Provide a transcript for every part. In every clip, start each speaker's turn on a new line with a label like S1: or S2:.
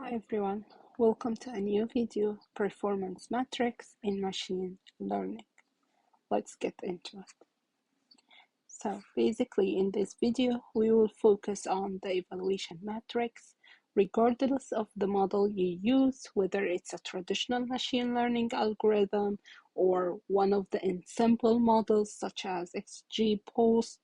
S1: Hi everyone, welcome to a new video, Performance Metrics in Machine Learning. Let's get into it. So basically in this video, we will focus on the evaluation metrics, regardless of the model you use, whether it's a traditional machine learning algorithm or one of the ensemble models such as XGBoost,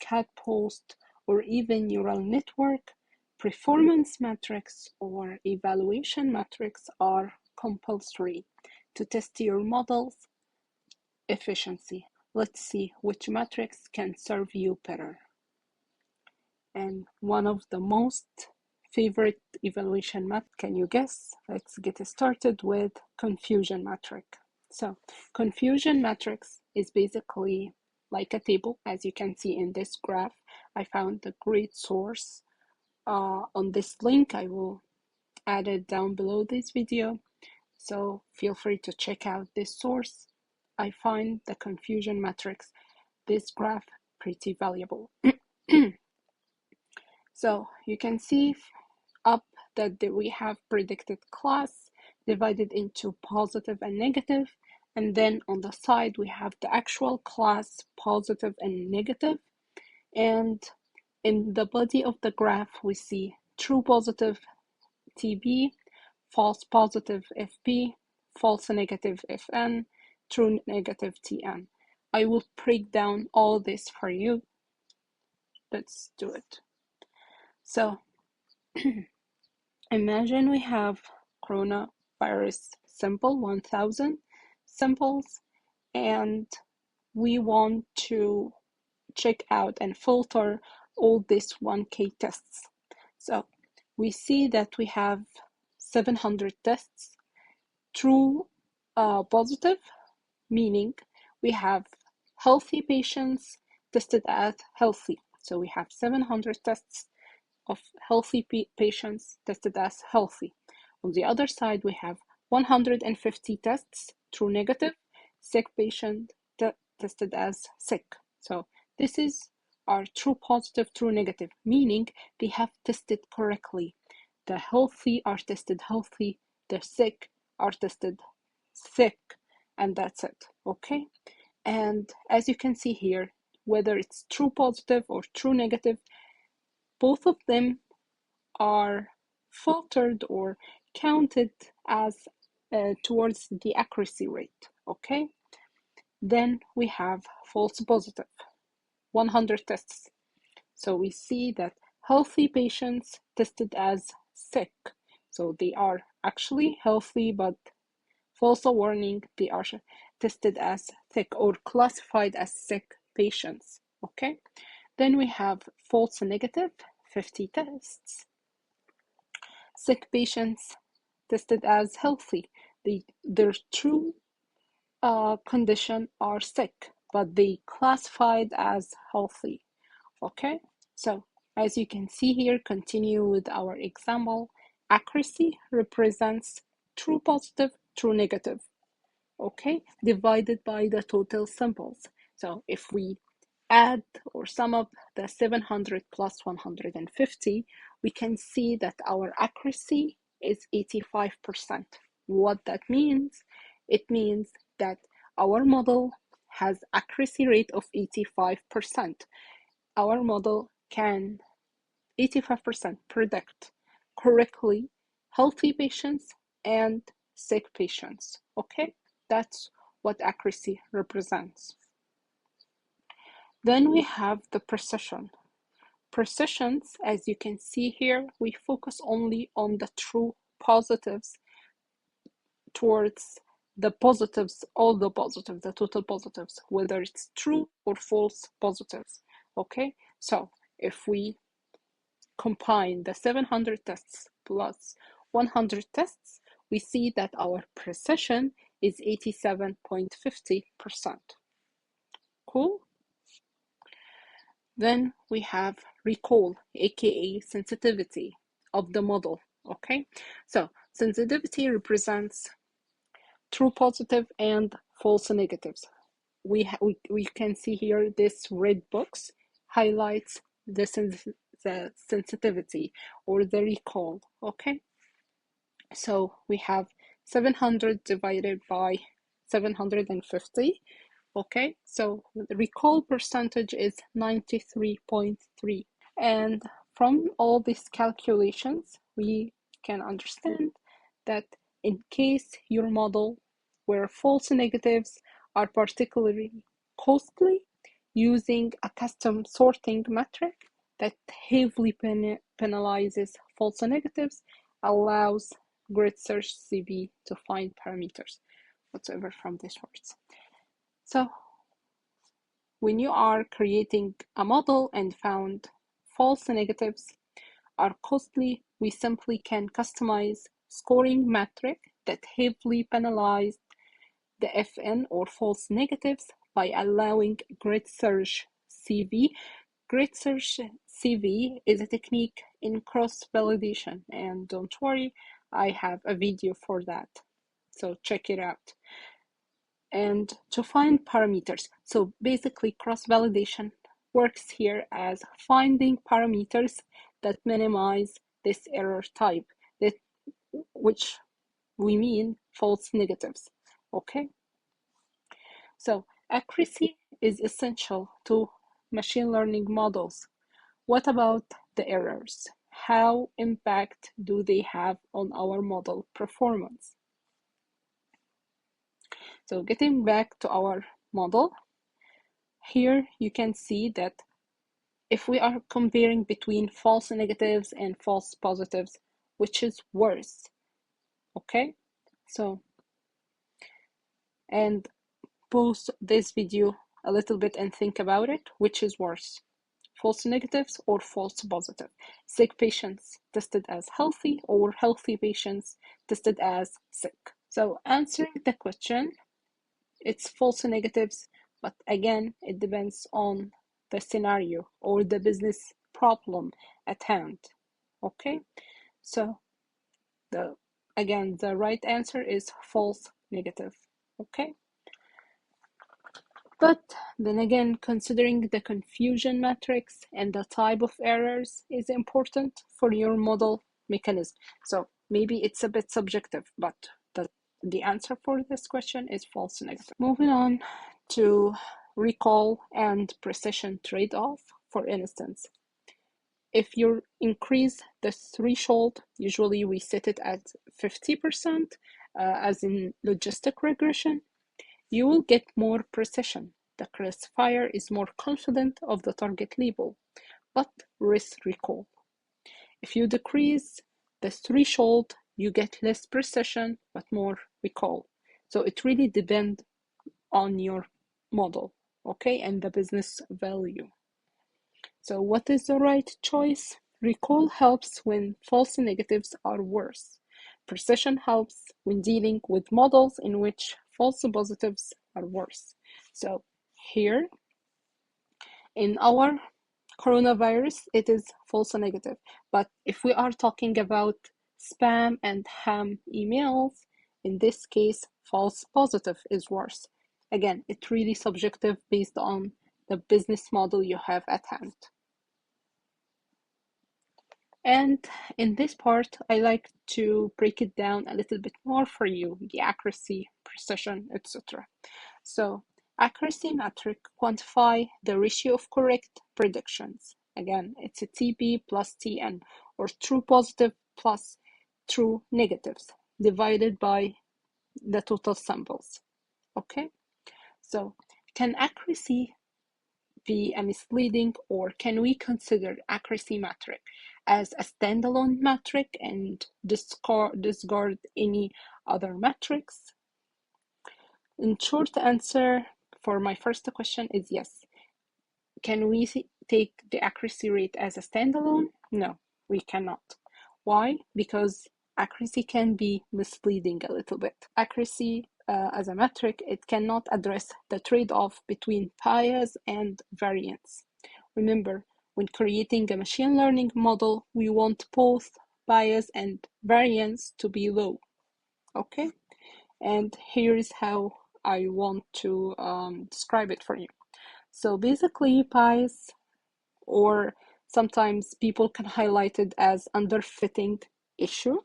S1: CatPost, or even neural network. Performance metrics or evaluation metrics are compulsory to test your model's efficiency. Let's see which metrics can serve you better. And one of the most favorite evaluation metrics, can you guess? Let's get started with confusion metric. So confusion metrics is basically like a table, as you can see in this graph. I found a great source on this link. I will add it down below this video, so feel free to check out this source. I find the confusion matrix, this graph, pretty valuable. So you can see up that we have predicted class divided into positive and negative, and then on the side we have the actual class, positive and negative, and in the body of the graph we see true positive TB, false positive FP, false negative FN, true negative TN. I will break down all this for you. Let's do it. So imagine we have coronavirus sample, 1000 samples, and we want to check out and filter all these 1K tests. So we see that we have 700 tests. True positive, meaning we have healthy patients tested as healthy. So we have 700 tests of healthy patients tested as healthy. On the other side, we have 150 tests, true negative, sick patient tested as sick. So this is our true positive, true negative, meaning they have tested correctly. The healthy are tested healthy, the sick are tested sick, and that's it, okay? And as you can see here, whether it's true positive or true negative, both of them are filtered or counted as towards the accuracy rate, okay? Then we have false positive, 100 tests. So we see that healthy patients tested as sick. So they are actually healthy, but false warning, they are tested as sick or classified as sick patients, okay? Then we have false negative, 50 tests. Sick patients tested as healthy. Their true condition are sick, but they classified as healthy, okay? So as you can see here, continue with our example. Accuracy represents true positive, true negative, okay, divided by the total samples. So if we add or sum up the 700 plus 150, we can see that our accuracy is 85%. What that means? It means that our model has accuracy rate of 85%. Our model can 85% predict correctly healthy patients and sick patients, okay? That's what accuracy represents. Then we have the precision. Precisions, as you can see here, we focus only on the true positives towards the positives, all the positives, the total positives, whether it's true or false positives, okay? So if we combine the 700 tests plus 100 tests, we see that our precision is 87.50%. Cool? Then we have recall, aka sensitivity of the model, okay? So sensitivity represents true positive and false negatives. We can see here this red box highlights the sensitivity or the recall, okay? So we have 700 divided by 750. Okay, so the recall percentage is 93.3. And from all these calculations, we can understand that in case your model where false negatives are particularly costly, using a custom sorting metric that heavily penalizes false negatives allows grid search CV to find parameters whatsoever from these words. So when you are creating a model and found false negatives are costly, we simply can customize scoring metric that heavily penalize the FN or false negatives by allowing grid search CV. Grid search CV is a technique in cross-validation, and don't worry, I have a video for that, so check it out. And to find parameters, so basically cross-validation works here as finding parameters that minimize this error type, that which we mean false negatives. Okay, so accuracy is essential to machine learning models. What about the errors? How impact do they have on our model performance? So getting back to our model, here you can see that if we are comparing between false negatives and false positives, which is worse? Okay, so, and pause this video a little bit and think about it, which is worse? False negatives or false positive? Sick patients tested as healthy or healthy patients tested as sick? So answering the question, it's false negatives, but again, it depends on the scenario or the business problem at hand. Okay, so the right answer is false negative. Okay, but then again, considering the confusion matrix and the type of errors is important for your model mechanism. So maybe it's a bit subjective, but the answer for this question is false negative. Moving on to recall and precision trade-off. For instance, if you increase the threshold, usually we set it at 50%, as in logistic regression, you will get more precision. The classifier is more confident of the target label, but risk recall. If you decrease the threshold, you get less precision, but more recall. So it really depends on your model, okay, and the business value. So what is the right choice? Recall helps when false negatives are worse. Precision helps when dealing with models in which false positives are worse. So here in our coronavirus, it is false negative. But if we are talking about spam and ham emails, in this case, false positive is worse. Again, it's really subjective based on the business model you have at hand. And in this part, I like to break it down a little bit more for you, the accuracy, precision, etc. So accuracy metric quantify the ratio of correct predictions. Again, it's a TP plus TN, or true positive plus true negatives, divided by the total samples. Okay, so can accuracy be a misleading, or can we consider accuracy metric as a standalone metric and discard any other metrics? In short answer for my first question is yes. Can we take the accuracy rate as a standalone? No, we cannot. Why? Because accuracy can be misleading a little bit. Accuracy as a metric, it cannot address the trade-off between bias and variance. Remember, when creating a machine learning model, we want both bias and variance to be low. Okay? And here is how I want to describe it for you. So basically, bias, or sometimes people can highlight it as underfitting issue,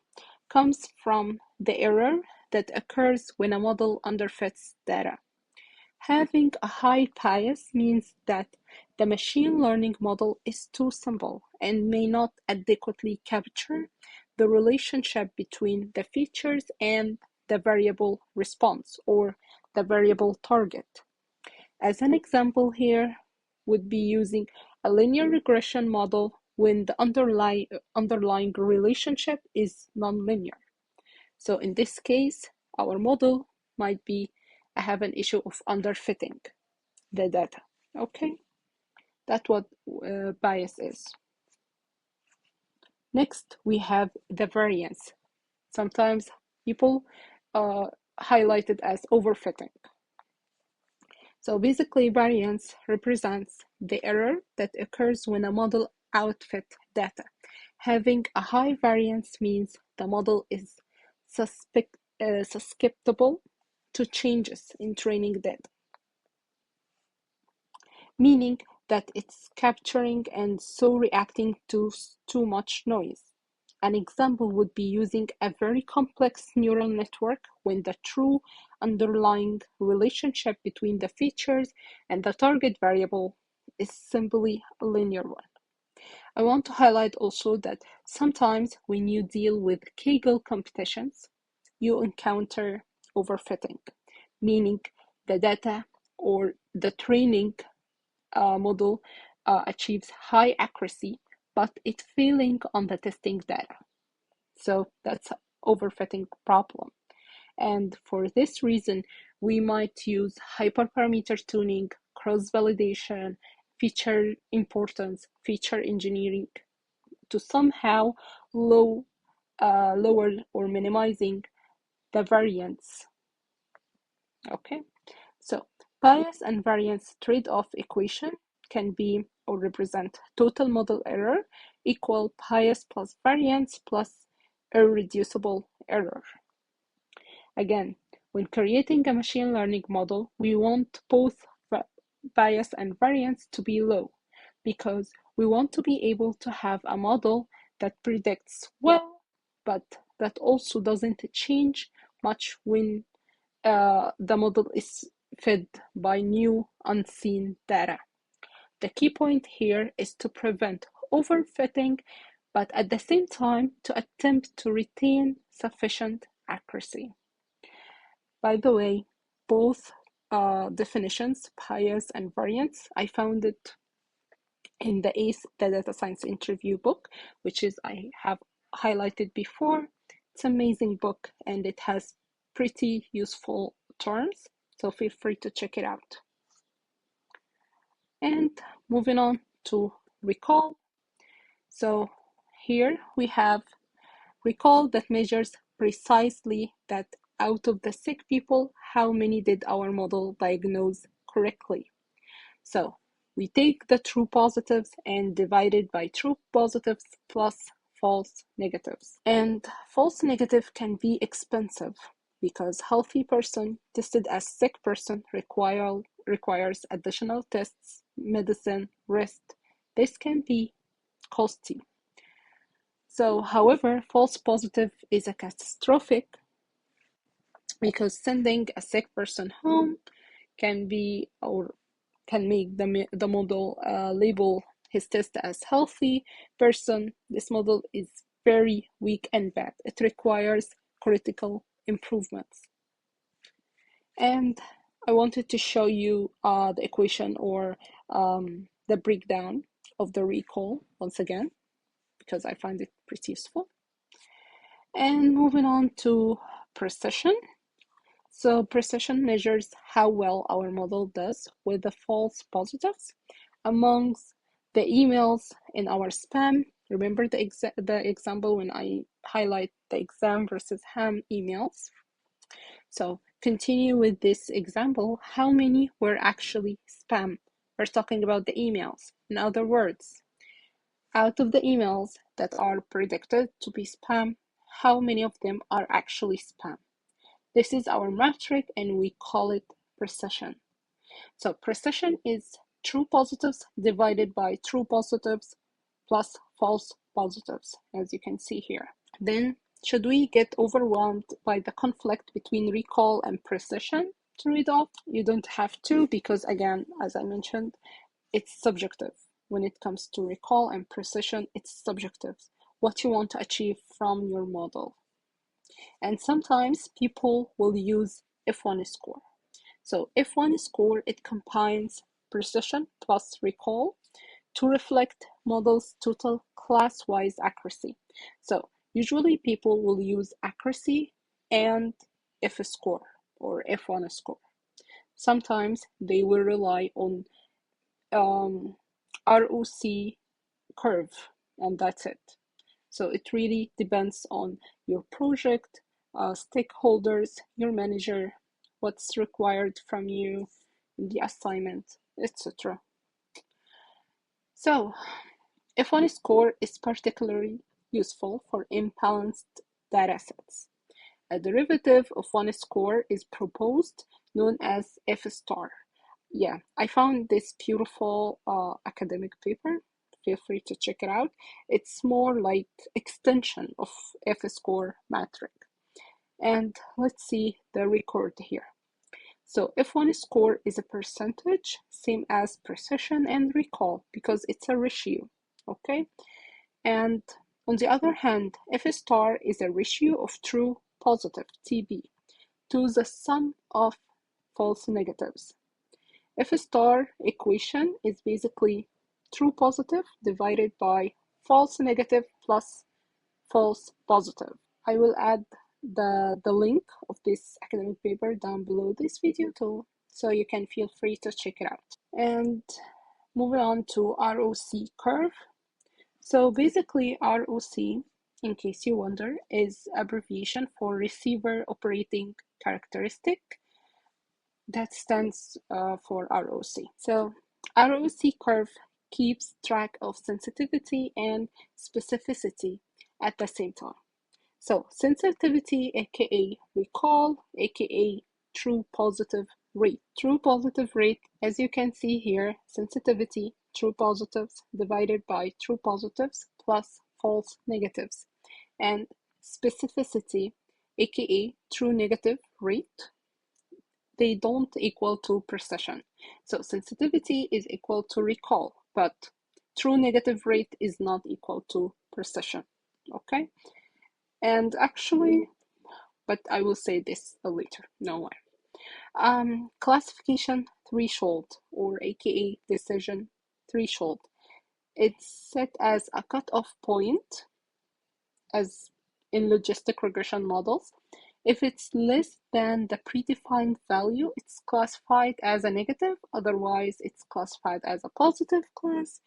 S1: comes from the error that occurs when a model underfits data. Having a high bias means that the machine learning model is too simple and may not adequately capture the relationship between the features and the variable response or the variable target. As an example here would be using a linear regression model when the underlying relationship is nonlinear. So in this case, our model might be have an issue of underfitting the data. Okay, that's what bias is. Next, we have the variance. Sometimes people highlight it as overfitting. So basically, variance represents the error that occurs when a model outfits data. Having a high variance means the model is susceptible to changes in training data, meaning that it's capturing and so reacting to too much noise. An example would be using a very complex neural network when the true underlying relationship between the features and the target variable is simply a linear one. I want to highlight also that sometimes when you deal with Kaggle competitions, you encounter overfitting, meaning the data or the training model achieves high accuracy, but it's failing on the testing data. So that's an overfitting problem. And for this reason, we might use hyperparameter tuning, cross-validation, feature importance, feature engineering to somehow lower or minimizing the variance. Okay, so bias and variance trade-off equation can be or represent total model error equal bias plus variance plus irreducible error. Again, when creating a machine learning model, we want both bias and variance to be low because we want to be able to have a model that predicts well, but that also doesn't change much when the model is fed by new unseen data. The key point here is to prevent overfitting, but at the same time to attempt to retain sufficient accuracy. By the way, both definitions, bias and variance, I found it in the ACE, the Data Science Interview book, which is I have highlighted before. It's an amazing book and it has pretty useful terms, so feel free to check it out. And moving on to recall. So here we have recall that measures precisely that out of the sick people, how many did our model diagnose correctly? So we take the true positives and divide it by true positives plus false negatives. And false negative can be expensive because healthy person tested as sick person requires additional tests, medicine, rest. This can be costly. So, however, false positive is a catastrophic because sending a sick person home can be or can make the model label his test as healthy person. This model is very weak and bad. It requires critical improvements. And I wanted to show you the equation or the breakdown of the recall once again, because I find it pretty useful. And moving on to precision. So precision measures how well our model does with the false positives amongst the emails in our spam. Remember the example when I highlight the exam versus ham emails? So continue with this example. How many were actually spam? We're talking about the emails. In other words, out of the emails that are predicted to be spam, how many of them are actually spam? This is our metric and we call it precision. So precision is true positives divided by true positives plus false positives, as you can see here. Then Should we get overwhelmed by the conflict between recall and precision to read off? You don't have to, because again, as I mentioned, it's subjective. When it comes to recall and precision, it's subjective. What you want to achieve from your model. And sometimes people will use F1 score. So F1 score, it combines precision plus recall to reflect model's total class-wise accuracy. So usually people will use accuracy and F score or F1 score. Sometimes they will rely on ROC curve, and that's it. So it really depends on your project, stakeholders, your manager, what's required from you in the assignment, etc. So F1 score is particularly useful for imbalanced datasets. A derivative of one score is proposed, known as F star. Yeah, I found this beautiful academic paper. Feel free to check it out. It's more like extension of F score metric. And let's see the record here. So F1 score is a percentage, same as precision and recall, because it's a ratio, okay? And on the other hand, F star is a ratio of true positive, TB, to the sum of false negatives. F star equation is basically true positive divided by false negative plus false positive. I will add the link of this academic paper down below this video too, so you can feel free to check it out. And moving on to ROC curve. So basically ROC, in case you wonder, is abbreviation for receiver operating characteristic. That stands for ROC. So ROC curve keeps track of sensitivity and specificity at the same time. So sensitivity, aka recall, aka true positive rate. True positive rate, as you can see here, sensitivity, true positives divided by true positives plus false negatives. And specificity, aka true negative rate, they don't equal to precision. So sensitivity is equal to recall, but true negative rate is not equal to precision, okay? And actually, but I will say this later, no way. Classification threshold, or aka decision threshold, it's set as a cutoff point, as in logistic regression models. If it's less than the predefined value, it's classified as a negative, otherwise it's classified as a positive class,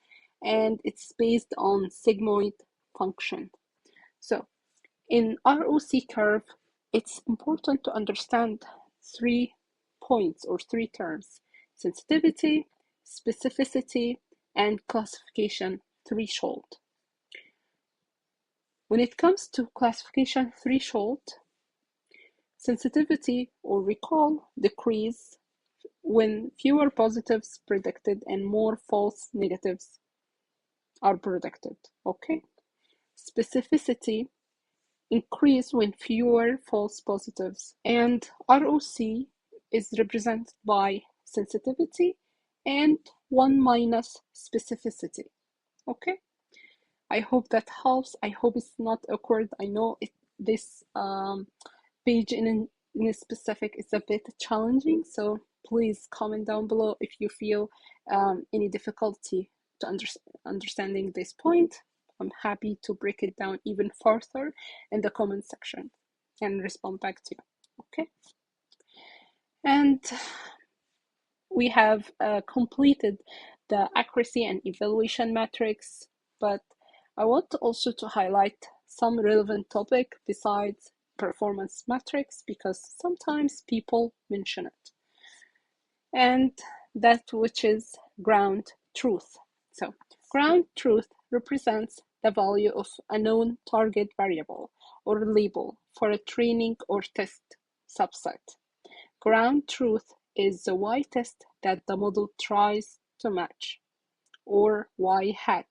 S1: and it's based on sigmoid function. So in ROC curve, it's important to understand 3 points or 3 terms: sensitivity, specificity, and classification threshold. When it comes to classification threshold, sensitivity or recall decrease when fewer positives predicted and more false negatives are predicted, okay? Specificity increase when fewer false positives, and ROC is represented by sensitivity and 1 minus specificity, okay? I hope that helps. I hope it's not awkward. I know this page in a specific is a bit challenging, so please comment down below if you feel any difficulty to understanding this point. I'm happy to break it down even further in the comment section and respond back to you, okay? And we have completed the accuracy and evaluation metrics, but I want also to highlight some relevant topic besides performance metrics, because sometimes people mention it, and that which is ground truth. So ground truth represents the value of a known target variable or label for a training or test subset. Ground truth is the y-test that the model tries to match, or y-hat,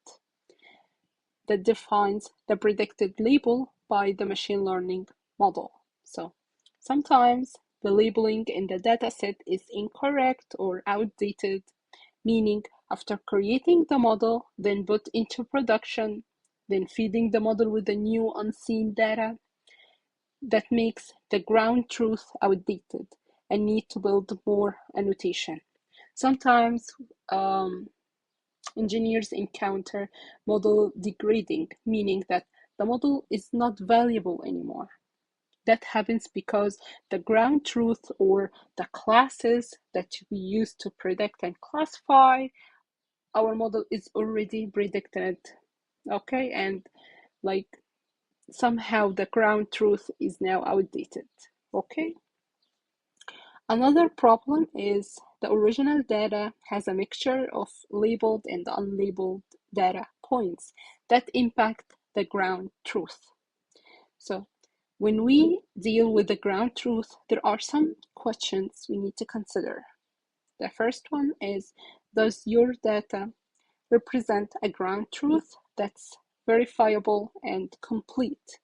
S1: that defines the predicted label by the machine learning model. So sometimes the labeling in the dataset is incorrect or outdated, meaning after creating the model, then put into production, then feeding the model with the new unseen data, that makes the ground truth outdated and need to build more annotation. Sometimes engineers encounter model degrading, meaning that the model is not valuable anymore. That happens because the ground truth or the classes that we use to predict and classify our model is already predicted. Okay, and like somehow the ground truth is now outdated. Okay. Another problem is the original data has a mixture of labeled and unlabeled data points that impact the ground truth. So when we deal with the ground truth, there are some questions we need to consider. The first one is, does your data represent a ground truth that's verifiable and complete?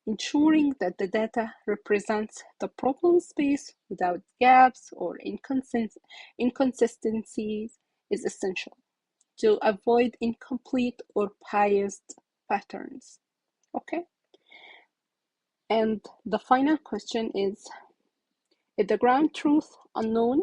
S1: Ensuring that the data represents the problem space without gaps or inconsistencies is essential to avoid incomplete or biased patterns. Okay? And the final question is the ground truth unknown?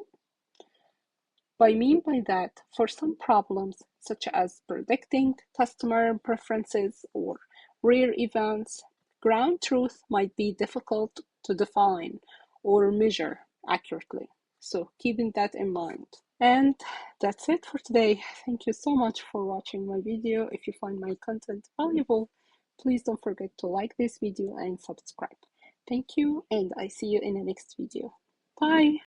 S1: I mean by that, for some problems, such as predicting customer preferences or rare events, ground truth might be difficult to define or measure accurately. So keeping that in mind. And that's it for today. Thank you so much for watching my video. If you find my content valuable, please don't forget to like this video and subscribe. Thank you, and I see you in the next video. Bye!